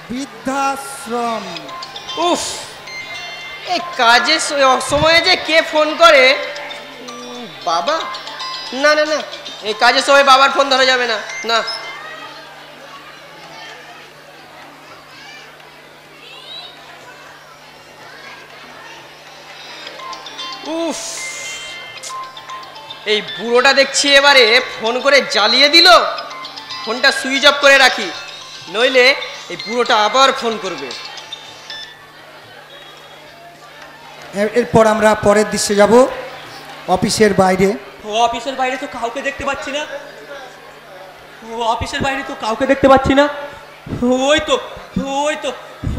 বৃদ্ধাশ্রম। উফ, এই কাজের সময়ে যে কে ফোন করে? বাবা? না না না, এই কাজের সময় বাবার ফোন ধরা যাবে না। না, উফ, এই বুড়োটা দেখছি এবারে ফোন করে জ্বালিয়ে দিল। ফোনটা সুইচ অফ করে রাখি, নইলে এই বুড়োটা আবার ফোন করবে। এরপর আমরা পরের দৃশ্যে যাব, অফিসের বাইরে। অফিসের বাইরে তো কাউকে দেখতে পাচ্ছি না। অফিসের বাইরে তো কাউকে দেখতে পাচ্ছি না। ওই তো ওই তো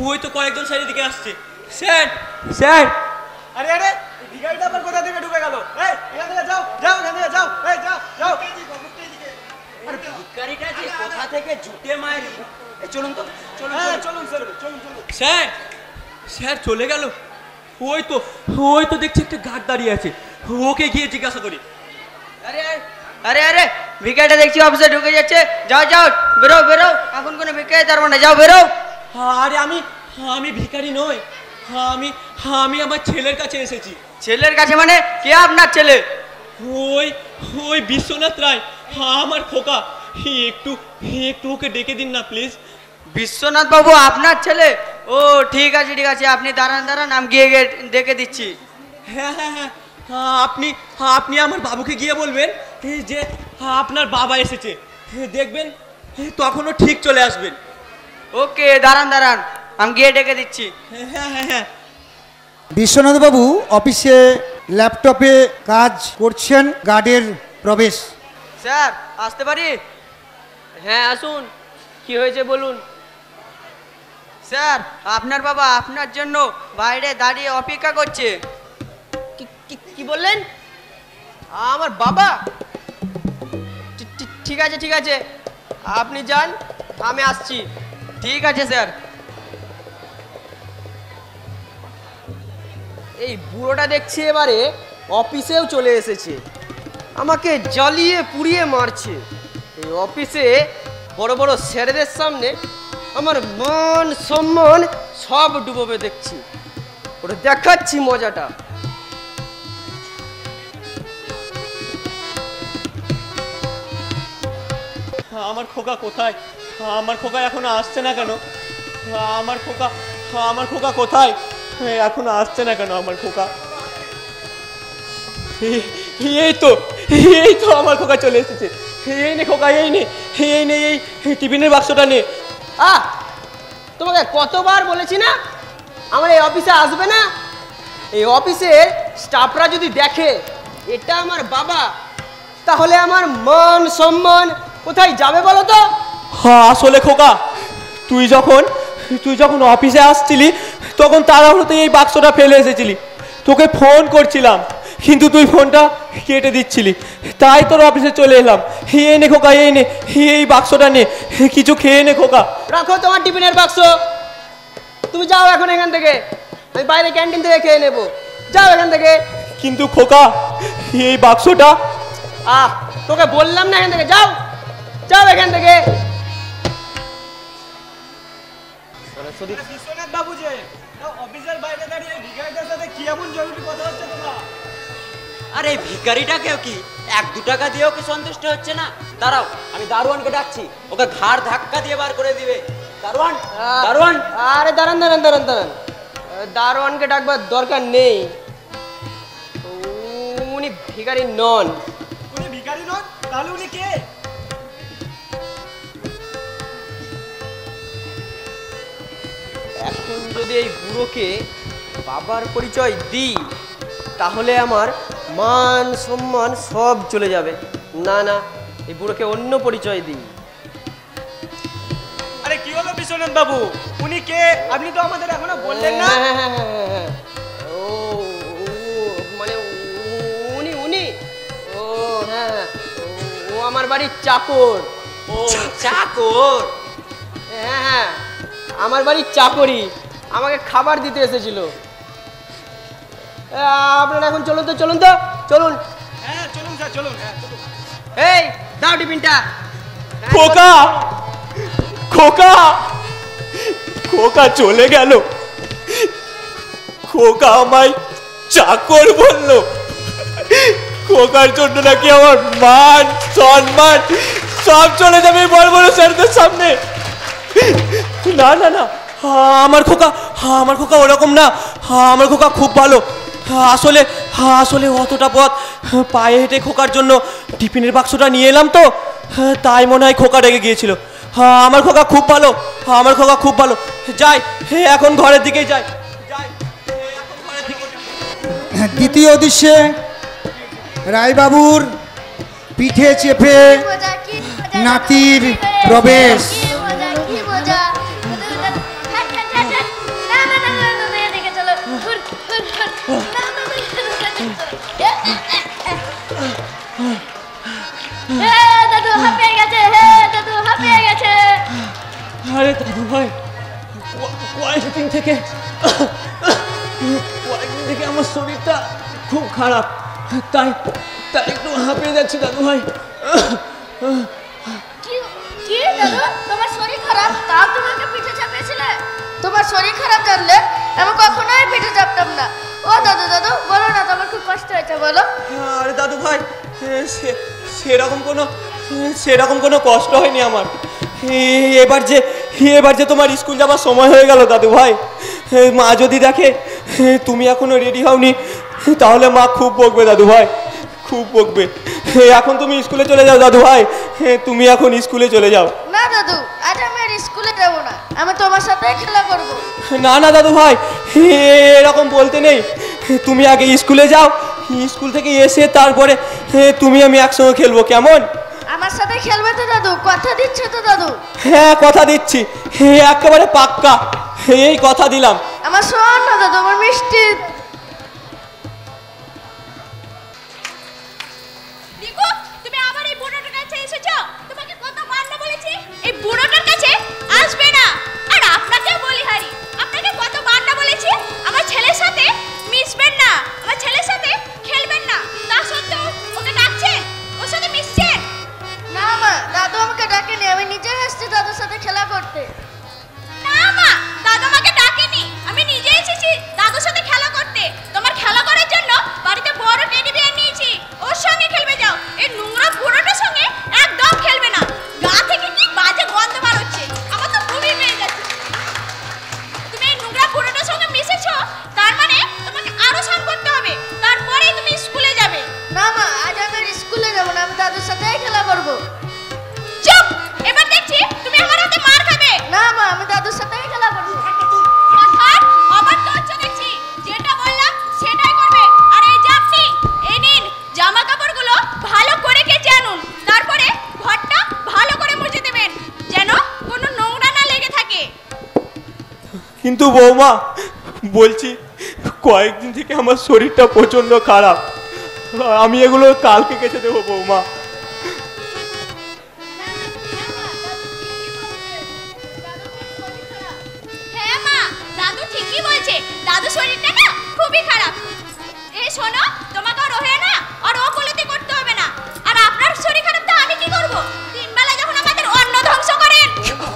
ওই তো কয়েকজন স্যারের দিকে আসছে। স্যার স্যার, আরে আরে, ভিখারিটা আবার কোথা থেকে ঢুকে গেল? এই এখান থেকে যাও যাও, এখান থেকে যাও, এই যাও যাও। আরে ভিখারিটা যে কোথা থেকে জুটে মারি। চলুন তো, চলুন। হ্যাঁ চলুন স্যার, চলুন চলুন। স্যার স্যার চলে গেল। ওই তো দেখছি একটা গার্ড দাঁড়িয়ে আছে, ওকে গিয়ে জিজ্ঞাসা করি। আরে আরে আরে, ভিখারিটা দেখছি অফিসে ঢুকে যাচ্ছে। যাও যাও, বেরো বেরো, এখন কোনো ভিখারি তার মানে, যাও বেরো। আরে আমি ভিখারি নই, আমি আমার ছেলের কাছে এসেছি। ছেলের কাছে মানে? কে আপনার ছেলে? ওই বিশ্বনাথ রায়, আমার খোকা। একটু ওকে ডেকে দিন না প্লিজ। বিশ্বনাথ বাবু আপনার ছেলে? ও ঠিক আছে ঠিক আছে, আপনি দাঁড়ান দাঁড়ান, আমি গিয়ে ডেকে দিচ্ছি। হ্যাঁ হ্যাঁ হ্যাঁ, আপনি আমার বাবুকে গিয়ে বলবেন যে আপনার বাবা এসেছে। দেখবেন তখনও ঠিক চলে আসবেন। ওকে, দাঁড়ান দাঁড়ান, আমি গিয়ে ডেকে দিচ্ছি। হ্যাঁ হ্যাঁ হ্যাঁ। বিশ্বনাথবাবু অফিসে ল্যাপটপে কাজ করছেন। গার্ডের প্রবেশ। স্যার আসতে পারি? হ্যাঁ আসুন, কি হয়েছে বলুন। স্যার, আপনার বাবা আপনার জন্য বাইরে দাঁড়িয়ে অপেক্ষা করছে। কি বললেন? আমার বাবা? ঠিক আছে ঠিক আছে, আপনি যান, আমি আসছি। ঠিক আছে স্যার। এই বুড়োটা দেখছি এবারে অফিসেও চলে এসেছে, আমাকে জ্বালিয়ে পুড়িয়ে মারছে। এই অফিসে বড় বড় স্যারেদের সামনে আমার মান সম্মান সব ডুবোবে দেখছি। ওটা দেখাচ্ছি মজাটা। আমার খোকা কোথায়? আমার খোকা এখনো আসছে না কেন? আমার খোকা কোথায়? এখনো আসছে না কেন আমার খোকা? এই তো আমার খোকা চলে এসেছে। এই নে খোকা, এই নে এই টিফিনের বাক্সটা নে। তোমাকে কতবার বলেছি না আমার এই অফিসে আসবে না? এই অফিসে স্টাফরা যদি দেখে এটা আমার বাবা, তাহলে আমার মান সম্মান কোথায় যাবে বলো তো? হ্যাঁ আসলে খোকা, তুই যখন অফিসে আসছিলি তখন তাড়াহুড়োতে এই বাক্সটা ফেলে এসেছিলি। তোকে ফোন করছিলাম কিন্তু তুই ফোনটা কেটে দিচ্ছিলি, তাই তোর অফিসে চলে এলাম। এই নে খোকা, এই নে এই বাক্সটা নে, কিছু খেয়ে নে খোকা। রাখো তোমার টিফিনের বাক্স, তুমি যাও এখন এখান থেকে, আমি বাইরে ক্যান্টিন থেকে খেয়ে নেবো। যাও এখান থেকে। কিন্তু খোকা এই বাক্সটা। তোকে বললাম না এখান থেকে যাও, যাও এখান থেকে। বিশ্বনাথ বাবু যে অফিসের বাইরে দাঁড়িয়ে ভিখারিদের সাথে কি এমন জরুরি কথা হচ্ছে তোমার? আরে ভিখারিটাকেও কি 1-2 টাকা দিয়েও কি সন্তুষ্ট হচ্ছে না? দাঁড়াও, আমি দারোয়ানকে ডাকছি, ওকে ঘাড় ধাক্কা দিয়ে বার করে দিবে। দারোয়ান দারোয়ান। আরে দাঁড়ান দাঁড়ান দাঁড়ান দাঁড়ান, দারোয়ানকে ডাকবার দরকার নেই, উনি ভিখারি নন। উনি ভিখারি নন? তাহলে উনি কে? এখন যদি এই বুড়োকে বাবার পরিচয় দিই তাহলে আমার মান সম্মান সব চলে যাবে। না না, এই বুড়োকে অন্য পরিচয় দিই। আরে কি হলো বিশ্বনাথ বাবু, উনি কে? আপনি তো আমাদের এখনো বললেন না। হ্যাঁ, ও মানে উনি ও হ্যাঁ, ও আমার বাড়ির চাকর। ও চাকর? হ্যাঁ, আমার বাড়ির চাকরি, আমাকে খাবার দিতে এসেছিল। আপনারা এখন চলুন তো চলুন। হ্যাঁ চলুন স্যার, চলুন। হ্যাঁ চলুন। এই দাও টিফিনটা। খোকা খোকা খোকা চলে গেল। খোকা আমায় চাকর বললো। খোকার জন্য নাকি আমার মান সম্মান সব চলে যাবে বড় বড় স্যারদের সামনে। না না না, আমার খোকা ওরকম না। আমার খোকা খুব ভালো। আসলে আসলে অতটা পথ পায়ে হেঁটে খোকার জন্য টিফিনের বাক্সটা নিয়ে এলাম তো, তাই মনে হয় খোকা রেগে গিয়েছিল। আমার খোকা খুব ভালো, আমার খোকা খুব ভালো। যাই, এখন ঘরের দিকেই যাই। দ্বিতীয় দৃশ্যে রায়বাবুর পিঠে চেপে নাতির প্রবেশ। আরে দাদু ভাই, কয়েকদিন থেকে আমার শরীরটা খুব খারাপ, তাই তাই একটু হাঁপিয়ে যাচ্ছি দাদু ভাই। কি দাদু, তোমার শরীর খারাপ? তাও তোমাকে পিঠে চাপিয়েছিলে? তোমার শরীর খারাপ জানলে আমি কখনোই পিঠে চাপতাম না। ও দাদু দাদু বলো না, তোমার খুব কষ্ট হয়েছে বলো। আরে দাদু ভাই, সেরকম কোনো কষ্ট হয়নি আমার। এবার যে তোমার স্কুল যাবার সময় হয়ে গেল দাদু ভাই। মা যদি দেখে তুমি এখনো রেডি হওনি, তাহলে মা খুব বকবে দাদু ভাই, খুব বকবে। এখন তুমি স্কুলে চলে যাও দাদু ভাই, তুমি এখন স্কুলে চলে যাও। না দাদু, আজ আমি আর স্কুলে যাবো না, আমি তোমার সাথে খেলা করব। না না দাদু ভাই, এরকম বলতে নেই। তুমি আগে স্কুলে যাও, স্কুল থেকে এসে তারপরে তুমি আমি একসঙ্গে খেলবো, কেমন? আমার সাথে খেলবে তো দাদু? কথা দিচ্ছ তো দাদু? হ্যাঁ কথা দিচ্ছি, একেবারে পাক্কা, এই কথা দিলাম। আমার শোন না দাদু, আমার মিষ্টি। দেখো, তুমি আবার এই বুড়োটার কাছে এসেছো। তোমাকে কতবার না বলেছি এই বুড়োটার কাছে আসবে না। আর আপনাকেও বলি হারি, আপনাকে কতবার না বলেছি আমার ছেলের সাথে মিশবেন না, আমার ছেলের সাথে খেলবেন না। তা সত্ত্বেও ওকে ডাকছেন, ওর সাথে মিশছেন। না মা, দাদু আমাকে ডাকেনি, আমি নিজেই এসেছি দাদুর সাথে খেলা করতে। না মা, দাদু আমাকে ডাকেনি, আমি নিজে এসেছি দাদুর সাথে খেলা করতে। তোমার খেলা করার জন্য বাড়িতে বড় টেডি বিয়ার নিয়েছি, ওর সঙ্গে খেলবে যাও। এই নোংরা বুড়োটার সঙ্গে একদম খেলবে না। গা থেকে কি বাজে গন্ধ বার হচ্ছে, আমার তো খুবই পেয়ে যাচ্ছে। তুমি এই নোংরা বুড়োটার সঙ্গে মিশেছো, তার মানে তোমাকে আরো স্নান করতে হবে, তারপরেই তুমি স্কুলে যাবে। না মা, আজ আমি আর স্কুলে যাবো না, আমি দাদুর সাথেই খেলা করবো। চুপ, এবার দেখছি তুমি আমার হাতে মার খাবে। না মা, আমি দাদুর সাথেই খেলা করবো। মাথার অবাক তো হচ্ছে দেখছি, যেটা বললাম সেটাই করবে। আর এই যে আপনি এই নিন জামা কাপড়গুলো ভালো করে কেচে আনুন, তারপরে ঘরটা ভালো করে মুছে দেবেন যেন কোনো নোংরা না লেগে থাকে। কিন্তু বৌমা, বলছি কয়েকদিন থেকে আমার শরীরটা প্রচন্ড খারাপ, আমি এগুলো কালকে কেচে দেবো বৌমা। হ্যাঁ মা, দাদু ঠিকই বলছে, দাদু শরীরটা না খুবই খারাপ। এই শোনো, তোমাকে আর রহে না আর ওকলতি করতে হবে না। আর আপনার শরীর খারাপ তো আমি কি করব? তিনবেলা যখন আমাদের অন্ন ধ্বংস করেন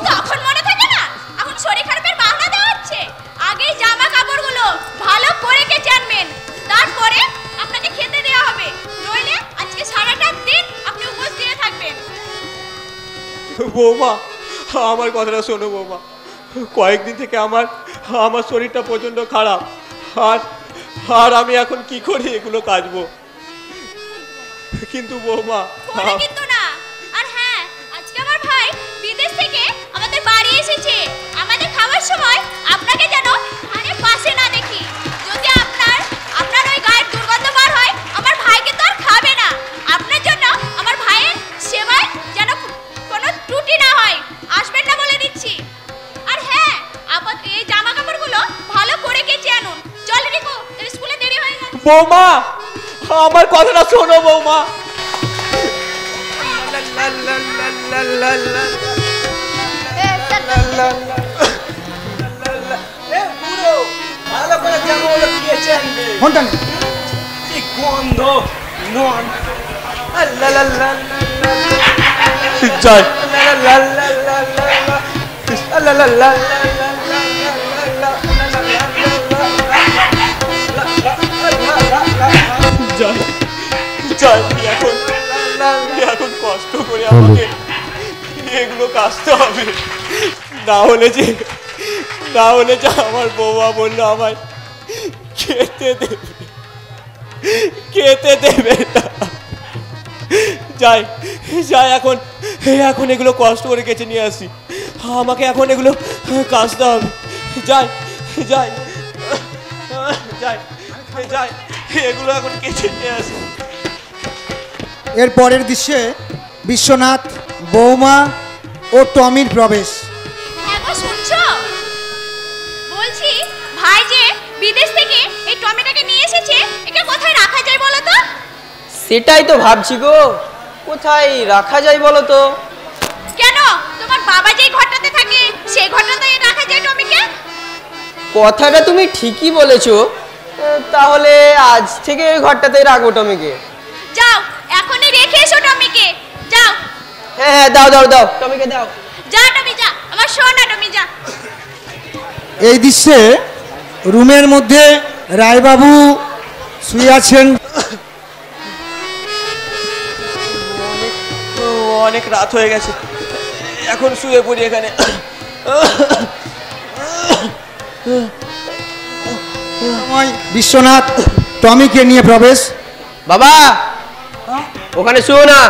তখন মনে থাকে না এখন শরীর খারাপের বাহানা দেওয়া হচ্ছে। আগে জামা কাপড়গুলো ভালো করে কেচে আনবেন, তারপরে আপনাকে খেতে দেওয়া হবে, নইলে আজকে সারাটা দিন আপনি উপোস দিয়ে থাকবেন। বৌমা, আমার কথাটা শোনো বৌমা, কয়েকদিন থেকে আমার শরীরটা প্রচন্ড খারাপ, আর আমি এখন কি করে এগুলো কাচবো? কিন্তু বৌমা, কোনো কিন্তু না। আর হ্যাঁ, আজকে আমার ভাই বিদেশ থেকে আমাদের বাড়ি এসেছে। আমাদের খাওয়ার সময় আপনাকে যেন ধারে পাশে না দেখি। যদি আপনার ওই গায়ের দুর্গন্ধ বার হয়, আমার ভাইকে তো আর খাবে না। আপনার জন্য আমার ভাইয়ের সেবায় যেন কোনো ত্রুটি না হয়, আসবেন না বলে দিচ্ছি। আর হ্যাঁ, এই জামা কাপড়গুলো ভালো করে কেচে আনুন। চল রিকো, স্কুলে দেরি হয়ে গেছে। বৌমা, আমার কথাটা শোনো বৌমা। ভালো করে জামাগুলো কেচে আনবে। ফোনটা নে। কি গন্ধ, নন। যাই। যাই এখন কষ্ট করে আমাকে এগুলো কাটতে হবে, না হলে যে আমার বৌমা বললো আমায় খেতে দেবে না। যাই এখন এগুলো কষ্ট করে কেচে নিয়ে আসি, আমাকে এখন এগুলো কাচতে হবে। যাই এগুলো এখন কেচে নিয়ে আসি। এর পরের দৃশ্যে বিশ্বনাথ, বৌমা ও টমির প্রবেশ। হ্যাঁ গো, শুনছো? বলছি ভাই যে বিদেশ থেকে এই টমেটোকে নিয়ে এসেছে, একে কোথায় রাখা যায় বলো তো? সেটাই তো ভাবছি গো, কোথায় রাখা যায় বলো তো? কেন, তোমার বাবা যেই ঘরটাতে থাকে সেই ঘরটাতে রাখা যায় টমিকে? কথাটা তুমি ঠিকই বলেছো, তাহলে আজ থেকে ওই ঘরটাতেই রাখবো টমিকে। যাও এখনই রেখে এসো টমিকে, যাও। হ্যাঁ দাও টমিকে দাও। যা টমি যা, আমার সোনা টমি যা। এই দৃশ্যে রুমের মধ্যে রায়বাবু শুয়ে আছেন। অনেক রাত হয়ে গেছে, এখন শুয়ে পড়ি এখানে। সময় বিশ্বনাথ টমিকে নিয়ে প্রবেশ। বাবা ওখানে শুও না।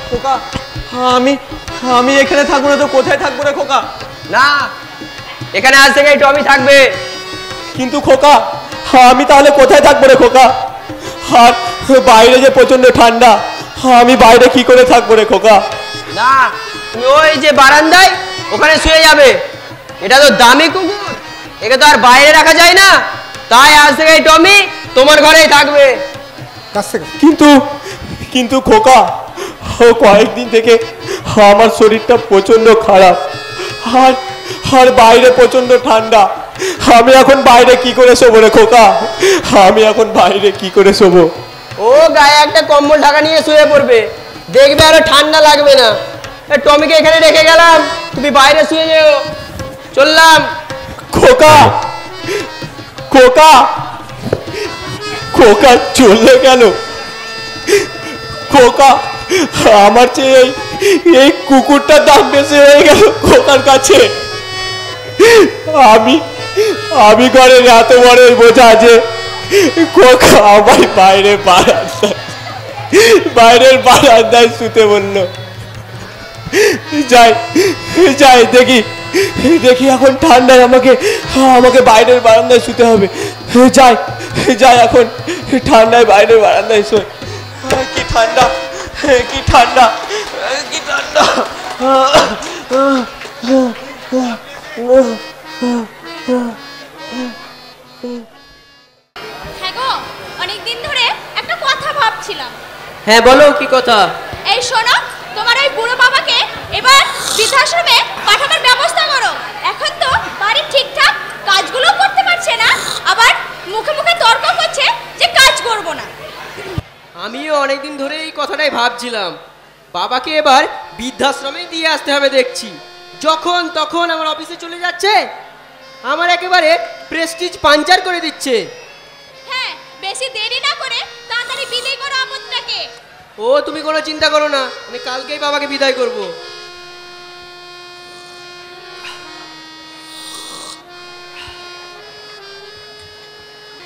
খোকা, আমি এখানে থাকবো না তো কোথায় থাকবো রে খোকা? না, এখানে আজ থেকে টমি থাকবে। কিন্তু খোকা, আমি তাহলে কোথায় থাকবো রে খোকা? আর বাইরে যে প্রচন্ড ঠান্ডা, আমি বাইরে কি করে থাকবো রে খোকা? না, তুমি ওই যে বারান্দায় ওখানে শুয়ে যাবে। এটা তো দামি কুকুর, একে তো আর বাইরে রাখা যায় না, তাই আজ থেকে টমি তোমার ঘরেই থাকবে। কিন্তু খোকা, কয়েকদিন থেকে আমার শরীরটা প্রচন্ড খারাপ, আর বাইরে প্রচন্ড ঠান্ডা। আমি এখন বাইরে কি করে শোবো রে খোকা? আমি এখন বাইরে কি করে শোবো? ও গায়ে একটা কম্বল ঢাকা নিয়ে শুয়ে পড়বে, দেখবে আরো ঠান্ডা লাগবে না। টমিকে এখানে রেখে গেলাম, তুমি বাইরে শুয়ে যেও। চললাম। খোকা চলে গেল। খোকা, আমার চেয়ে এই কুকুরটার দাম বেশি হয়ে গেল খোকার কাছে। আমি ঘরের এত বড় বোঝা যে খোকা আমার বাইরের বারান্দায় শুতে বললো। যাই দেখি এখন ঠান্ডায় আমাকে বাইরের বারান্দায় শুতে হবে। যাই এখন ঠান্ডায় বাইরের বারান্দায় শোয়। কি ঠান্ডা। হ্যাঁ গো, অনেকদিন ধরে একটা কথা ভাবছিলাম। হ্যাঁ বলো, কি কথা? এই শোনো, তোমার ওই বুড়ো বাবাকে এবার বৃদ্ধাশ্রমে পাঠানোর ব্যবস্থা করো। এখন তো বাড়ির ঠিকঠাক কাজগুলো করতে পারছে না, আবার মুখে মুখে তর্ক করছে যে কাজ করব না। আমিও অনেকদিন ধরে এই কথাটাই ভাবছিলাম, বাবাকে এবার বৃদ্ধাশ্রমে দিয়ে আসতে হবে। দেখছি যখন তখন আমার অফিসে চলে যাচ্ছে, আমার একেবারে প্রেস্টিজ পাঞ্চার করে দিচ্ছে। হ্যাঁ, বেশি দেরি না করে তাড়াতাড়ি বিদায় করো আপদটাকে। ও তুমি কোনো চিন্তা করো না, আমি কালকেই বাবাকে বিদায় করব।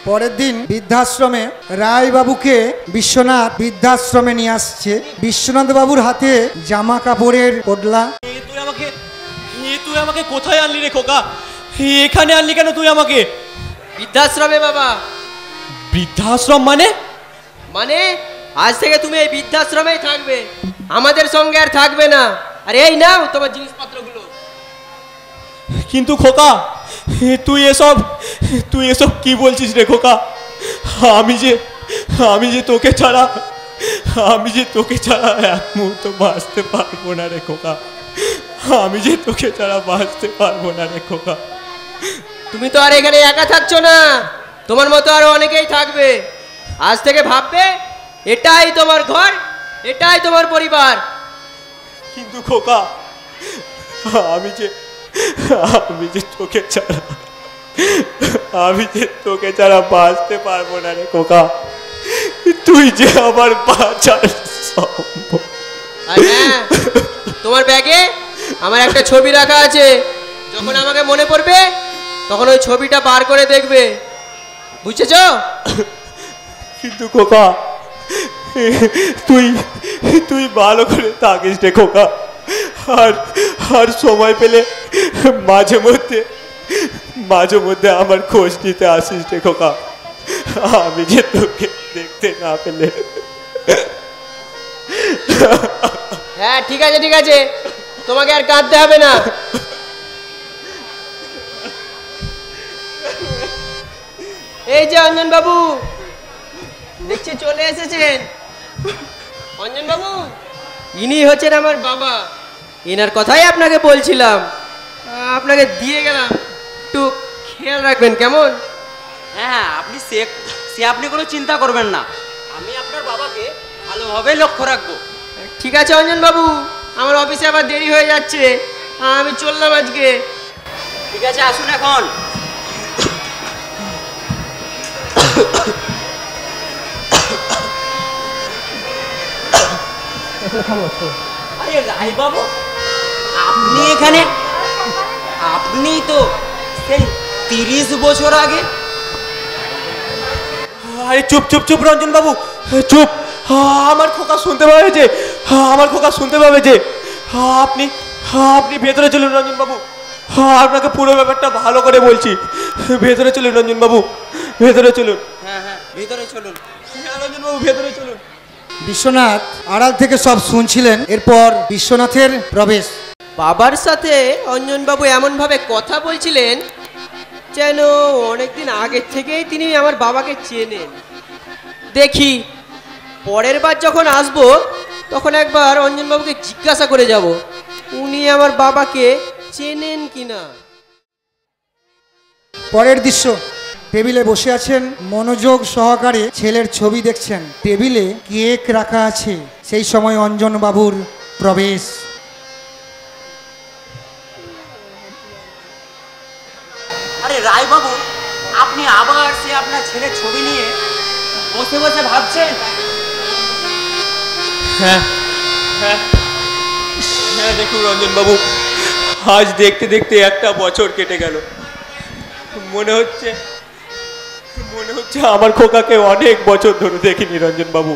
পরের দিন বৃদ্ধাশ্রমে রায়বাবুকে বিশ্বনাথ বৃদ্ধাশ্রমে নিয়ে আসছে। বিশ্বনাথ বাবুর হাতে জামা কাপড়ের পোটলা। তুই আমাকে কোথায় আনলি রে খোকা? এখানে আনলি কেন তুই আমাকে? বৃদ্ধাশ্রমে বাবা। বৃদ্ধাশ্রম মানে? আজ থেকে তুমি এই বৃদ্ধাশ্রমেই থাকবে, আমাদের সঙ্গে আর থাকবে না। আর এই নাও তোমার জিনিসপত্রগুলো। কিন্তু খোকা, তুই এসব কি বলছিস রে খোকা? আমি যে তোকে ছাড়া এক মুহূর্ত বাঁচতে পারবো না রে খোকা। আমি যে তোকে ছাড়া বাঁচতে পারবো না রে খোকা। তুমি তো আর এখানে একা থাকছো না, তোমার মতো আরো অনেকেই থাকবে। আজ থেকে ভাববে এটাই তোমার ঘর, এটাই তোমার পরিবার। কিন্তু খোকা, আমি যে তোকে ছাড়া বাঁচতে পারবো না রে খোকা। তুই যে আমার বাঁচার সম্ভব। আর হ্যাঁ, তোমার ব্যাগে আমার একটা ছবি রাখা আছে, যখন আমাকে মনে পড়বে তখন ওই ছবিটা বার করে দেখবে, বুঝেছ? কিন্তু খোকা, তুই তুই ভালো করে থাকিস রে খোকা। আর আর সময় পেলে মাঝে মধ্যে আমার খোঁজ নিতে আসিস রে খোকা। আমি যে তোকে দেখতে না পেলে। হ্যাঁ ঠিক আছে, তোমাকে আর কাঁদতে হবে না। এই যে অঞ্জন বাবু, দেখছি চলে এসেছেন। অঞ্জন বাবু, ইনি হচ্ছেন আমার বাবা, এনার কথাই আপনাকে বলছিলাম, আপনাকে দিয়ে গেলাম, একটু খেয়াল রাখবেন কেমন? হ্যাঁ, আপনি সে আপনি কোনো চিন্তা করবেন না, আমি আপনার বাবাকে ভালোভাবে লক্ষ্য রাখবো। ঠিক আছে অঞ্জন বাবু, আমার অফিসে আবার দেরি হয়ে যাচ্ছে, আমি চললাম আজকে। ঠিক আছে, আসুন এখন। আরে রাই বাবু, আপনি এখানে? আপনি তো সেই 30 বছর আগে। আরে চুপ চুপ চুপ রঞ্জন বাবু, চুপ। আমার খোকা শুনতে পাবে যে। আপনি আপনি ভেতরে চলুন রঞ্জন বাবু, আপনাকে পুরো ব্যাপারটা ভালো করে বলছি। ভেতরে চলুন রঞ্জন বাবু, ভেতরে চলুন। হ্যাঁ, ভিতরে চলুন। রঞ্জন বাবু, ভেতরে চলুন। বিশ্বনাথ আড়াল থেকে সব শুনছিলেন। এরপর বিশ্বনাথের প্রবেশ। বাবার সাথে অঞ্জনবাবু এমনভাবে কথা বলছিলেন যেন অনেকদিন আগের থেকেই তিনি আমার বাবাকে চেনেন। দেখি পরের বার যখন আসবো তখন একবার অঞ্জনবাবুকে জিজ্ঞাসা করে যাব উনি আমার বাবাকে চেনেন কিনা। পরের দৃশ্য, টেবিলে বসে আছেন, মনোযোগ সহকারে ছেলের ছবি দেখছেন। টেবিলে কেক রাখা আছে। সেই সময় অঞ্জন বাবুর প্রবেশ। আরে রায় বাবু, আপনি আবার সে আপনার ছেলের ছবি নিয়ে বসে বসে ভাবছেন? হ্যাঁ হ্যাঁ হ্যাঁ, দেখুন রঞ্জন বাবু, আজ দেখতে দেখতে একটা বছর কেটে গেল। মনে হচ্ছে আমার খোকাকে অনেক বছর ধরে দেখিনি রঞ্জন বাবু।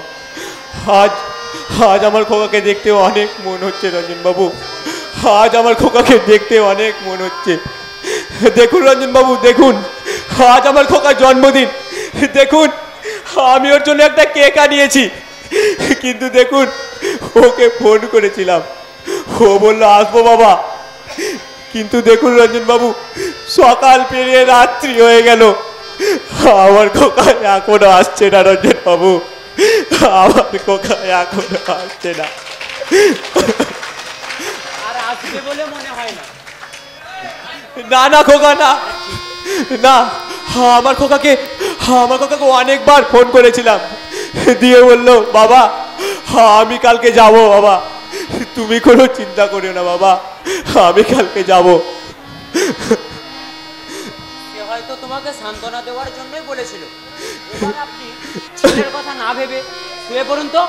আজ আমার খোকাকে দেখতে অনেক মন হচ্ছে রঞ্জন বাবু। আজ আমার খোকাকে দেখতে অনেক মন হচ্ছে। দেখুন রঞ্জন বাবু, দেখুন, আজ আমার খোকার জন্মদিন। দেখুন, আমি ওর জন্য একটা কেক আনিয়েছি, কিন্তু দেখুন, ওকে ফোন করেছিলাম, ও বললো আসবো বাবা। কিন্তু দেখুন রঞ্জন বাবু, সকাল পেরিয়ে রাত্রি হয়ে গেল, আমার খোকা এখনো আসছে না রঞ্জন বাবু, আমার খোকা এখনো আসছে না। আর আসবে বলে মনে হয় না। না খোকা, না, আমার খোকাকে অনেকবার ফোন করেছিলাম, দিয়ে বললো বাবা আমি কালকে যাব, বাবা তুমি কোনো চিন্তা করিও না বাবা, আমি কালকে যাব। সে হয়তো তোমাকে সান্ত্বনা দেওয়ার জন্যই বলেছিল। এবার আপনি ছেলের কথা না ভেবে শুয়ে পড়ুন তো,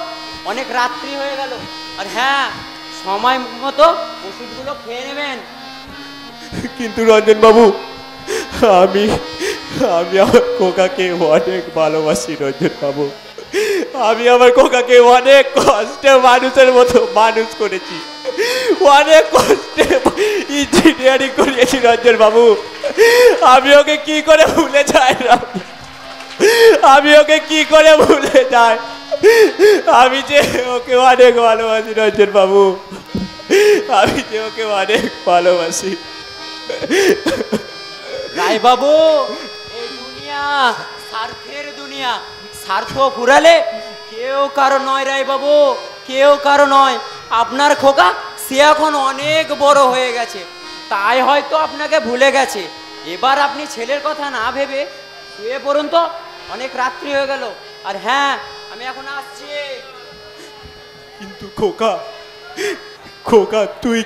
অনেক রাত্রি হয়ে গেল। আর হ্যাঁ, সময় মতো ওষুধগুলো খেয়ে নেবেন। কিন্তু রঞ্জন বাবু, আমি আমার খোকাকে অনেক ভালোবাসি রঞ্জন বাবু। আমি আমার খোকাকে অনেক কষ্টে মানুষের মতো মানুষ করেছি, অনেক কষ্টে ইঞ্জিনিয়ারিং করিয়েছি রঞ্জন বাবু। আমি ওকে কি করে ভুলে যাই, আমি ওকে কি করে ভুলে যাই? আমি যে ওকে অনেক ভালোবাসি রঞ্জন বাবু, আমি যে ওকে অনেক ভালোবাসি। রায় বাবু, এই দুনিয়া স্বার্থের দুনিয়া, স্বার্থ ফুরালে কেউ কারো নয় রায় বাবু, কেউ কারো নয়। আপনার খোকা সে এখন অনেক বড় হয়ে গেছে, তাই হয়তো আপনাকে ভুলে গেছে। এবার আপনি ছেলের কথা না ভেবে শুয়ে পড়ুন তো, অনেক রাত্রি হয়ে গেল। আর হ্যাঁ, আমি এখন আসছি। কিন্তু খোকা তুই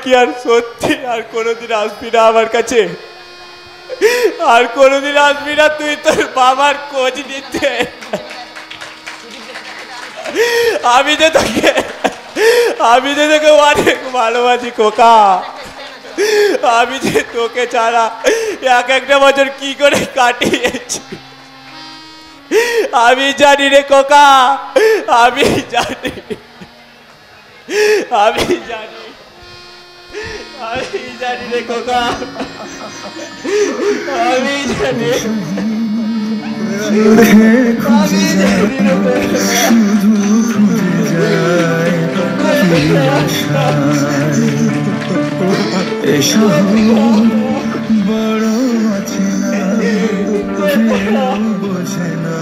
কি আর সত্যি আর কোনোদিন আসবি না আমার কাছে? আর কোনোদিন আসবি না তুই তোর বাবার খোঁজ নিতে। আমি যে তোকে অনেক ভালোবাসি খোকা। আমি যে তোকে ছাড়া একটা বছর কি করে কাটিয়েছি আমি জানি রে খোকা, আমি জানি রে খোকা, আমি জানি রে বড় আছে না বসে না।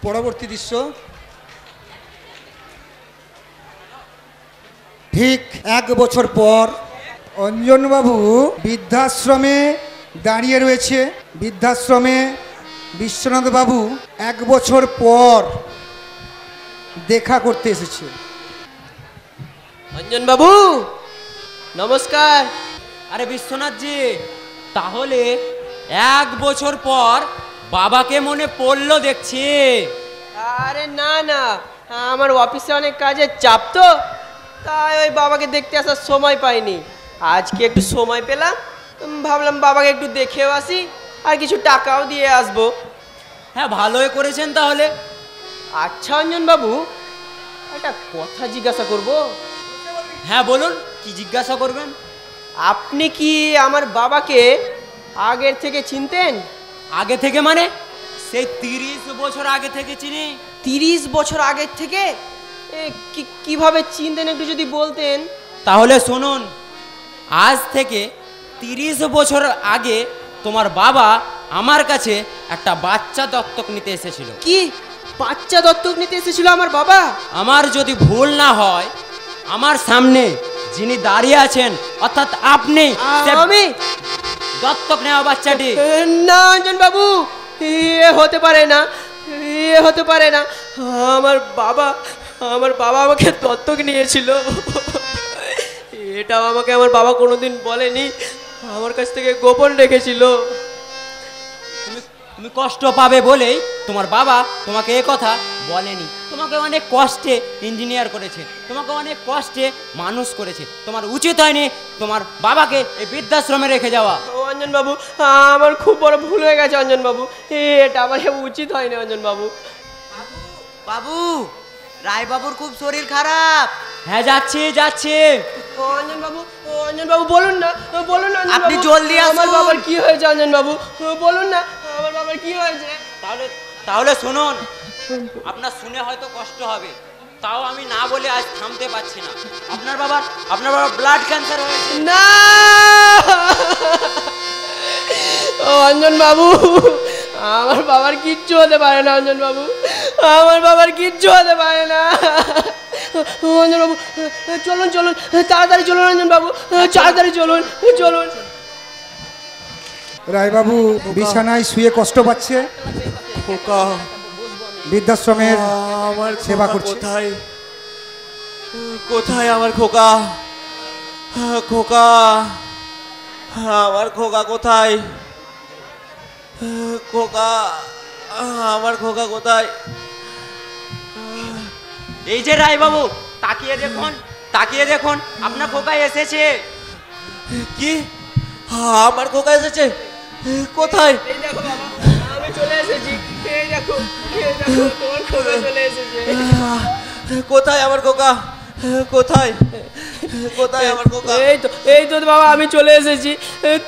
পরবর্তী দৃশ্য, ঠিক 1 বছর পর অঞ্জনবাবু বৃদ্ধাশ্রমে দাঁড়িয়ে রয়েছে। বৃদ্ধাশ্রমে বিশ্বনাথ বাবু 1 বছর পর দেখা করতে এসেছে। অঞ্জন বাবু নমস্কার। আরে বিশ্বনাথ জি, তাহলে 1 বছর পর বাবাকে মনে পড়লো দেখছি। আরে না না, আমার অফিসে অনেক কাজের চাপ তো, তাই ওই বাবাকে দেখতে আসার সময় পাইনি। আজকে একটু সময় পেলাম, ভাবলাম বাবাকে একটু দেখেও আসি আর কিছু টাকাও দিয়ে আসবো। হ্যাঁ, ভালোই করেছেন তাহলে। আচ্ছা অঞ্জন বাবু, একটা কথা জিজ্ঞাসা করব? হ্যাঁ বলুন, কি জিজ্ঞাসা করবেন? আপনি কি আমার বাবাকে আগের থেকে চিনতেন? আগে থেকে মানে সেই 30 বছর আগে থেকে চিনি। 30 বছর আগের থেকে? কিভাবে চিনতেন একটু যদি বলতেন। তাহলে শুনুন, আজ থেকে 30 বছর আগে তোমার বাবা আমার কাছে একটা বাচ্চা দত্তক নিতে এসেছিল। কি বাচ্চা দত্তক নিতে এসেছিল আমার বাবা? আমার যদি ভুল না হয়, আমার সামনে যিনি দাঁড়িয়ে আছেন অর্থাৎ আপনি আমি দত্তক নেওয়া বাচ্চাটি। না অঞ্জন বাবু, এ হতে পারে না, এ হতে পারে না। আমার বাবা আমাকে দত্তক নিয়েছিল। এটাও আমাকে আমার বাবা কোনোদিন বলেনি, আমার কাছ থেকে গোপন রেখেছিল। তুমি কষ্ট পাবে বলেই তোমার বাবা তোমাকে এ কথা বলেনি। তোমাকে অনেক কষ্টে ইঞ্জিনিয়ার করেছে, তোমাকে অনেক কষ্টে মানুষ করেছে। তোমার উচিত হয়নি তোমার বাবাকে এই বৃদ্ধাশ্রমে রেখে যাওয়া। অঞ্জন বাবু, আমার খুব বড় ভুল হয়ে গেছে অঞ্জন বাবু, এটা আমার উচিত হয়নি অঞ্জন বাবু। বাবু, রায় বাবুর খুব শরীর খারাপ। হ্যাঁ, যাচ্ছি। অঞ্জন বাবু বলুন না আপনি জলদি আসুন। আমার বাবার কি হয়েছে অঞ্জন বাবু? বলুন না আমার বাবার কি হয়েছে। তাহলে শুনুন, আপনার শুনে হয়তো কষ্ট হবে, তাও আমি না বলে আজ থামতে পারছি না। আপনার বাবার ব্লাড ক্যান্সার হয়েছে। না অঞ্জন বাবু, আমার বাবার কিচ্ছু হতে পারে না অঞ্জন বাবু, আমার বাবার কিচ্ছু হতে পারে না। অঞ্জন বাবু চলুন, তাড়াতাড়ি চলুন অঞ্জন বাবু, তাড়াতাড়ি চলুন। রায়বাবু বিছানায় শুয়ে কষ্ট পাচ্ছে। খোকা, বৃদ্ধাশ্রমের আমার সেবা করছে। কোথায় আমার খোকা? আমার খোকা কোথায়? আমার খোকা কোথায়? এই যে রায় বাবু, তাকিয়ে দেখুন আপনার খোকা এসেছে। কি? আমার খোকা এসেছে? কোথায়? এই দেখো বাবা, আমি চলে এসেছি। এই দেখো তোমার খোকা চলে এসেছে। কোথায় আমার খোকা? কোথায় আমার খোকা? এই তো বাবা, আমি চলে এসেছি।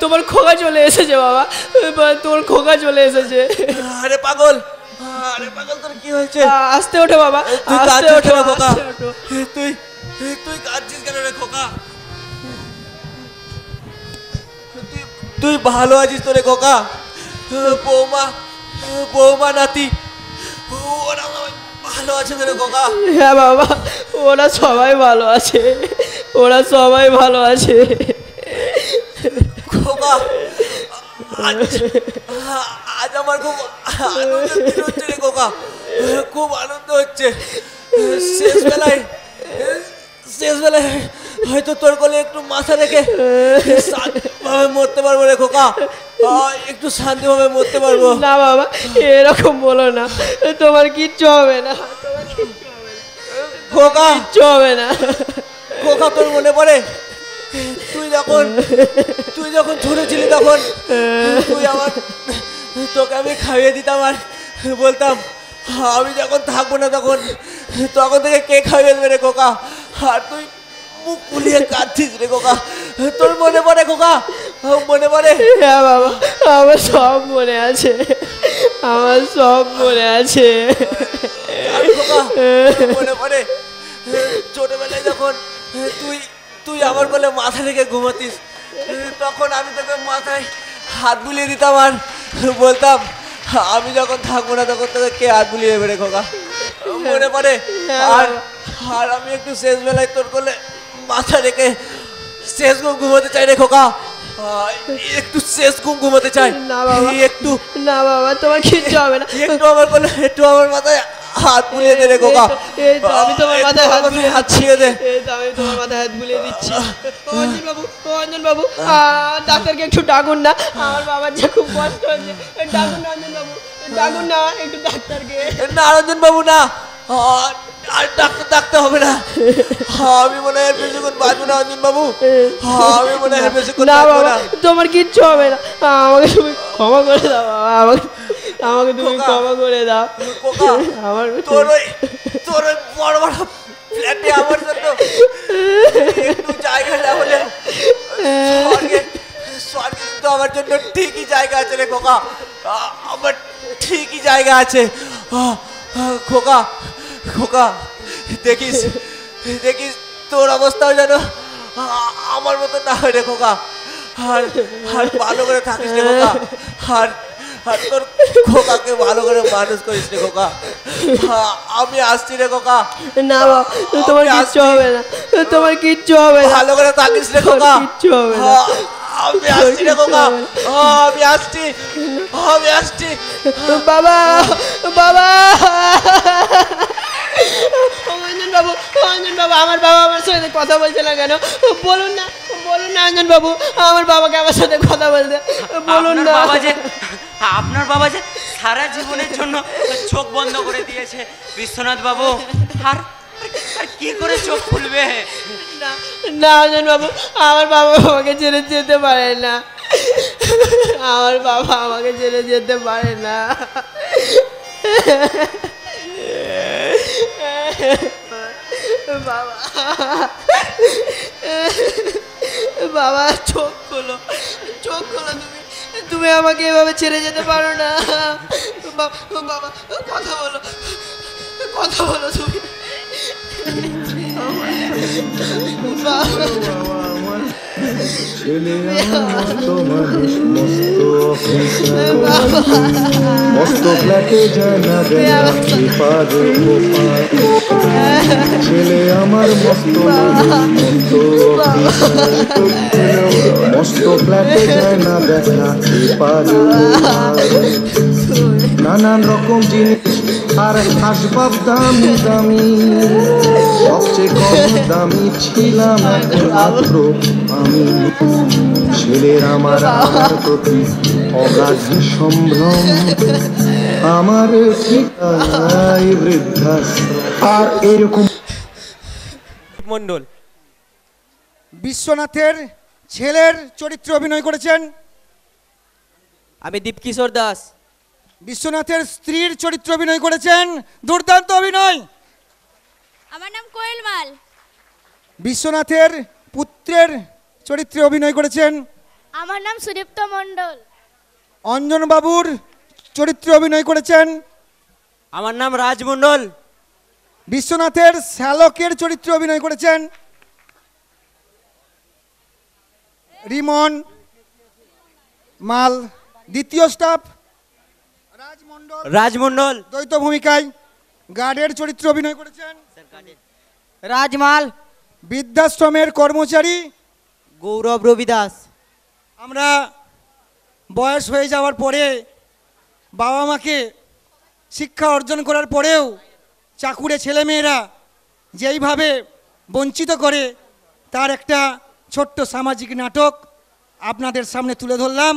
তোমার খোকা চলে এসেছে বাবা, তোমার খোকা চলে এসেছে। আরে পাগল তোর কি হয়েছে? আস্তে ওঠো বাবা, তুই আস্তে কাঁদছিস ওঠো কেন খোকা? আস্তে ওঠো। তুই কাঁদছিস কেন রে খোকা? তুই ভালো আছিস তো রে খোকা? বৌমা নাতি ওরা ভালো আছে তো রে খোকা? হ্যাঁ বাবা, ওরা সবাই ভালো আছে। খোকা, আজ আমার খুব আনন্দ হচ্ছে রে খোকা, খুব আনন্দ হচ্ছে। শেষবেলায় হয়তো তোর কোলে একটু মাথা রেখে শান্তভাবে মরতে পারবো রে খোকা, একটু শান্তিভাবে মরতে পারবো। না বাবা, এরকম বলো না, তোমার কিচ্ছু হবে না, তোমার কিচ্ছু হবে না, খোকা কিচ্ছু হবে না। খোকা তোর মনে পড়ে তুই যখন ছোট ছিলি তখন তোকে আমি খাইয়ে দিতাম আর বলতাম আমি যখন থাকবো না তখন থেকে কে খাইয়ে দেবে রে খোকা, আর তুই মুখ ফুলিয়ে কাঁদছিস রে খোকা, তোর মনে পড়ে খোকা? মনে পড়ে? হ্যাঁ বাবা, আমার সব মনে আছে, আমার সব মনে আছে। খোকা মনে পড়ে ছোটবেলায় যখন তুই আমার কোলে মাথা রেখে ঘুমাতিস, তখন আমি তোকে মাথায় হাত বুলিয়ে দিতাম আর বলতাম আমি যখন থাকবো না তখন তোকে কে হাত বুলিয়ে দেবে রে খোকা, মনে পড়ে? আর আমি একটু শেষ বেলায় তোর কোলে মাথা রেখে শেষ ঘুমোতে চাই রে খোকা, একটু শেষ ঘুমোতে চাই। না বাবা, একটু না বাবা, তোমার কিচ্ছু হবে না, একটু আমার কোলে, একটু আমার মাথায় হাত বুলিয়ে দে রে খোকা। এই তো আমি তোমার মাথায় হাত বুলিয়ে হাত ছুঁয়ে দে। এই তো আমি তোমার মাথায় হাত বুলিয়ে দিচ্ছি। অঞ্জন বাবু, ডাক্তারকে একটু ডাকুন না, আমার বাবার যে খুব কষ্ট হচ্ছে, ডাকুন না অঞ্জন বাবু, ডাকুন না একটু ডাক্তারকে। না রঞ্জন বাবু না, আর ডাক্তার হবে না, আমি মনে হয় বেশিক্ষণ বাঁচবো না অঞ্জন বাবু, আমি মনে হয় বেশিক্ষণ বাঁচবো না। তোমার কিচ্ছু হবে না, আমাকে তুমি ক্ষমা করে দাও বাবা, আমাকে তুমি ক্ষমা করে দাও। আমার তোর ওই বড় বড় ফ্ল্যাটে আমার জন্য একটু জায়গা না হলে স্বর্গে কিন্তু আমার জন্য ঠিকই জায়গা আছে রে খোকা, আমার ঠিকই জায়গা আছে। খোকা খোকা দেখিস তোর অবস্থাও যেন আমার মতো না হয় রে খোকা, আর ভালো করে থাকিস রে খোকা, আর তোর খোকাকে ভালো করে মানুষ করিস রে খোকা। আমি আসছি রে খোকা। না বাবা, তোমার কিচ্ছু হবে না, তোমার কিচ্ছু হবে না, ভালো করে থাকিস রে খোকা, কিচ্ছু হবে না। আমি আসছি রে খোকা, আমি আসছি। বাবা, বাবা, অঞ্জন বাবু, অঞ্জন বাবু, আমার বাবা আমার সাথে কথা বলছে না কেন? বলুন না অঞ্জন বাবু, আমার বাবাকে আমার সাথে কথা বলতে বলুন না। আপনার বাবা যে সারা জীবনের জন্য চোখ বন্ধ করে দিয়েছে বিশ্বনাথ বাবু, আর কি করে চোখ খুলবে? না অঞ্জন বাবু, আমার বাবা আমাকে ছেড়ে যেতে পারে না, আমার বাবা আমাকে ছেড়ে যেতে পারে না। বাবা, বাবা চোখ খোলো, তুমি আমাকে এভাবে ছেড়ে যেতে পারো না। বাবা কথা বলো তুমি। ছেলে আমার মতো মানুষ, মস্ত অফিসার, মস্ত ফ্ল্যাটে যায় না পারে ছেলে আমার মস্ত মানুষ, মস্ত অফিসার, মস্ত ফ্ল্যাটে যায় না দেখা পারে নানান রকম জিনিস আর আসবাব দামি দামি, সবচেয়ে কম দামি ছিলাম একমাত্র আমি। ছেলের আমার প্রতি অগাধ সম্ভ্রম, আমার ঠিকানায় বৃদ্ধাশ্রম। আর এরকম মন্ডল বিশ্বনাথের ছেলের চরিত্রে অভিনয় করেছেন। আমি দীপকিশোর দাস। বিশ্বনাথের স্ত্রীর চরিত্রে অভিনয় করেছেন, দুর্দান্ত অভিনয়। আমার নাম কোয়েল মাল। বিশ্বনাথের পুত্রের চরিত্রে অভিনয় করেছেন। আমার নাম সুদীপ্ত মণ্ডল। অঞ্জন বাবুর চরিত্রে অভিনয় করেছেন। আমার নাম রাজ মণ্ডল। বিশ্বনাথের শ্যালকের চরিত্রে অভিনয় করেছেন রিমন মাল। দ্বিতীয় স্টাফ রাজমণ্ডল। দ্বৈত ভূমিকায় গার্ডের চরিত্রে অভিনয় করেছেন রাজমাল। বৃদ্ধাশ্রমের কর্মচারী গৌরব রবিদাস। আমরা বয়স হয়ে যাওয়ার পরে বাবা মাকে শিক্ষা অর্জন করার পরেও চাকুরে ছেলেমেয়েরা যেইভাবে বঞ্চিত করে তার একটা ছোট্ট সামাজিক নাটক আপনাদের সামনে তুলে ধরলাম।